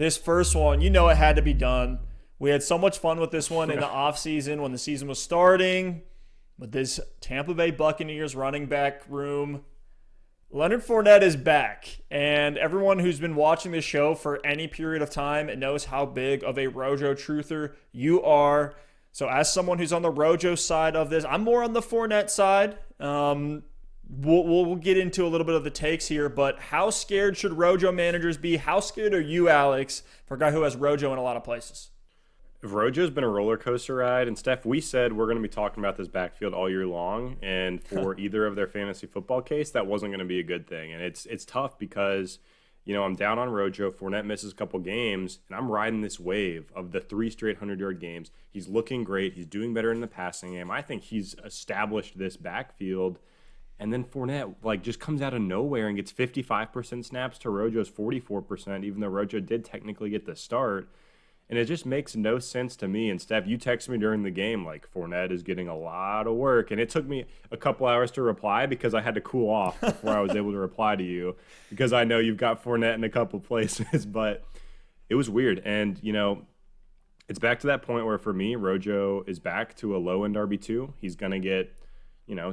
This first one, it had to be done. We had so much fun with this one in the offseason when the season was starting. With this Tampa Bay Buccaneers running back room, Leonard Fournette is back. And everyone who's been watching this show for any period of time knows how big of a Rojo truther you are. So as someone who's on the Rojo side of this, I'm more on the Fournette side. We'll get into a little bit of the takes here, but how scared should Rojo managers be? How scared are you, Alex, for a guy who has Rojo in a lot of places? Rojo's been a roller coaster ride, and Steph, we said we're going to be talking about this backfield all year long, and for either of their fantasy football case, that wasn't going to be a good thing. And it's tough because, I'm down on Rojo. Fournette misses a couple games, and I'm riding this wave of the 3 straight 100-yard games. He's looking great. He's doing better in the passing game. I think he's established this backfield. And then Fournette just comes out of nowhere and gets 55% snaps to Rojo's 44%, even though Rojo did technically get the start. And it just makes no sense to me. And Steph, you texted me during the game, Fournette is getting a lot of work. And it took me a couple hours to reply because I had to cool off before I was able to reply to you, because I know you've got Fournette in a couple places. But it was weird. And, it's back to that point where for me, Rojo is back to a low-end RB2. He's going to get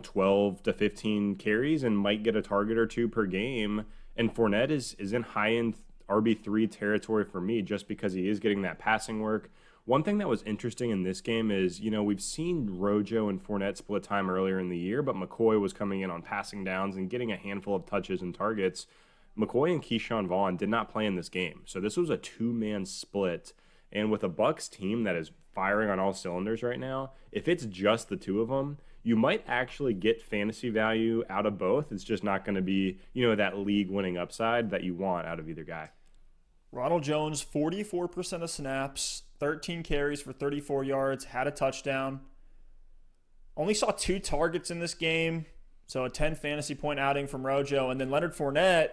12 to 15 carries and might get a target or two per game. And Fournette is in high-end RB3 territory for me just because he is getting that passing work. One thing that was interesting in this game is, we've seen Rojo and Fournette split time earlier in the year, but McCoy was coming in on passing downs and getting a handful of touches and targets. McCoy and Keyshawn Vaughn did not play in this game. So this was a two-man split. And with a Bucs team that is firing on all cylinders right now, if it's just the two of them, you might actually get fantasy value out of both. It's just not going to be, that league-winning upside that you want out of either guy. Ronald Jones, 44% of snaps, 13 carries for 34 yards, had a touchdown. Only saw 2 targets in this game, so a 10 fantasy point outing from Rojo. And then Leonard Fournette,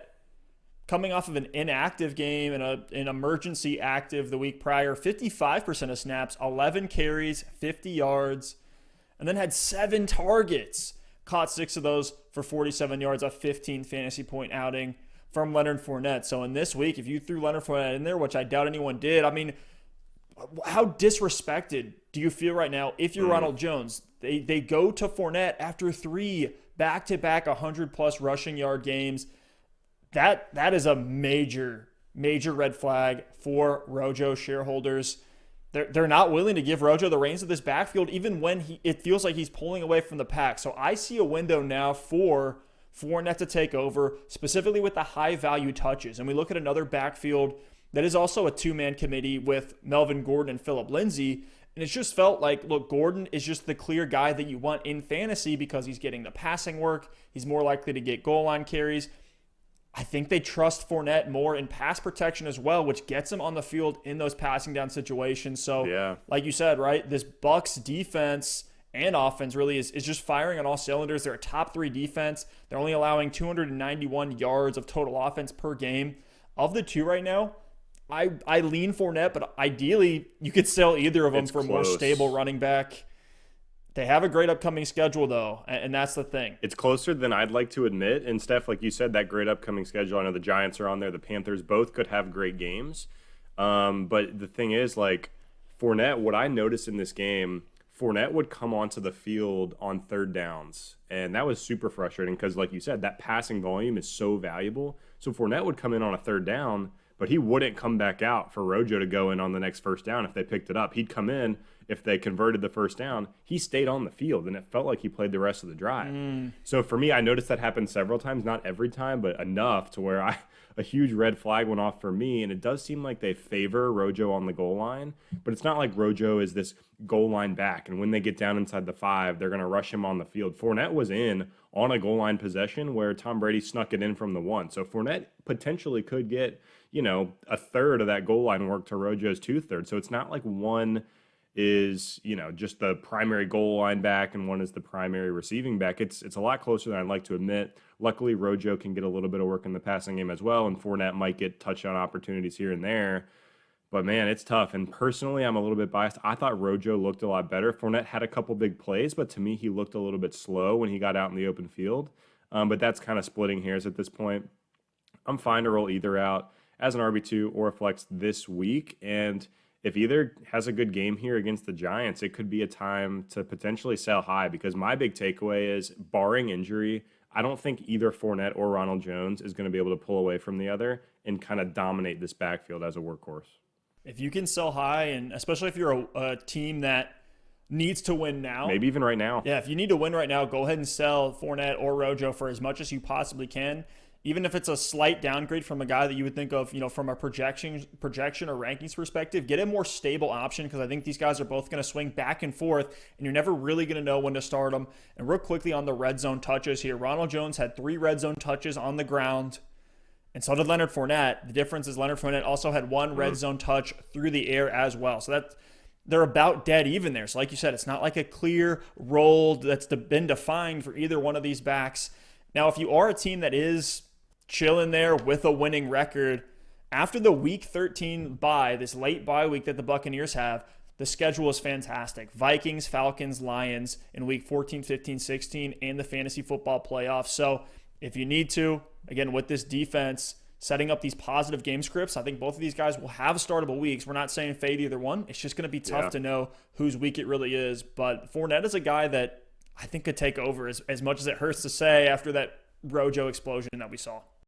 coming off of an inactive game and an emergency active the week prior, 55% of snaps, 11 carries, 50 yards, and then had 7 targets. Caught 6 of those for 47 yards, a 15 fantasy point outing from Leonard Fournette. So in this week, if you threw Leonard Fournette in there, which I doubt anyone did, how disrespected do you feel right now if you're Ronald Jones? They go to Fournette after 3 back-to-back 100-plus rushing yard games. That is a major, major red flag for Rojo shareholders. They're not willing to give Rojo the reins of this backfield, even when it feels like he's pulling away from the pack. So I see a window now for Fournette to take over, specifically with the high-value touches. And we look at another backfield that is also a two-man committee with Melvin Gordon and Phillip Lindsay, and it's just felt like, look, Gordon is just the clear guy that you want in fantasy because he's getting the passing work. He's more likely to get goal line carries. I think they trust Fournette more in pass protection as well, which gets him on the field in those passing down situations. So, Like you said, right, this Bucs defense and offense really is just firing on all cylinders. They're a top 3 defense. They're only allowing 291 yards of total offense per game. Of the two right now, I lean Fournette, but ideally you could sell either of them for a more stable running back. They have a great upcoming schedule, though, and that's the thing. It's closer than I'd like to admit. And, Steph, like you said, that great upcoming schedule, I know the Giants are on there. The Panthers both could have great games. But the thing is, Fournette, what I noticed in this game, Fournette would come onto the field on third downs, and that was super frustrating because, like you said, that passing volume is so valuable. So Fournette would come in on a third down, but he wouldn't come back out for Rojo to go in on the next first down if they picked it up. He'd come in if they converted the first down. He stayed on the field, and it felt like he played the rest of the drive. So for me, I noticed that happen several times, not every time, but enough to where a huge red flag went off for me, and it does seem like they favor Rojo on the goal line, but it's not like Rojo is this goal line back, and when they get down inside the 5, they're going to rush him on the field. Fournette was in on a goal line possession where Tom Brady snuck it in from the 1, so Fournette potentially could get, a third of that goal line work to Rojo's 2/3, so it's not like one is, just the primary goal line back and one is the primary receiving back. It's a lot closer than I'd like to admit. Luckily, Rojo can get a little bit of work in the passing game as well, and Fournette might get touchdown opportunities here and there. But, man, it's tough. And personally, I'm a little bit biased. I thought Rojo looked a lot better. Fournette had a couple big plays, but to me, he looked a little bit slow when he got out in the open field. But that's kind of splitting hairs at this point. I'm fine to roll either out. as an RB2 or a flex this week. And if either has a good game here against the Giants, it could be a time to potentially sell high, because my big takeaway is, barring injury, I don't think either Fournette or Ronald Jones is going to be able to pull away from the other and kind of dominate this backfield as a workhorse. If you can sell high, and especially if you're a team that needs to win now. Maybe even right now. Yeah, if you need to win right now, go ahead and sell Fournette or Rojo for as much as you possibly can. Even if it's a slight downgrade from a guy that you would think of, from a projection or rankings perspective, get a more stable option, because I think these guys are both going to swing back and forth, and you're never really going to know when to start them. And real quickly on the red zone touches here, Ronald Jones had 3 red zone touches on the ground, and so did Leonard Fournette. The difference is Leonard Fournette also had 1 red zone touch through the air as well. So they're about dead even there. So like you said, it's not like a clear roll that's been defined for either one of these backs. Now, if you are a team that is chilling there with a winning record, after the week 13 bye, this late bye week that the Buccaneers have, the schedule is fantastic. Vikings, Falcons, Lions in week 14, 15, 16, and the fantasy football playoffs. So if you need to, again, with this defense setting up these positive game scripts, I think both of these guys will have startable weeks. We're not saying fade either one. It's just going to be tough to know whose week it really is. But Fournette is a guy that I think could take over, as much as it hurts to say after that Rojo explosion that we saw.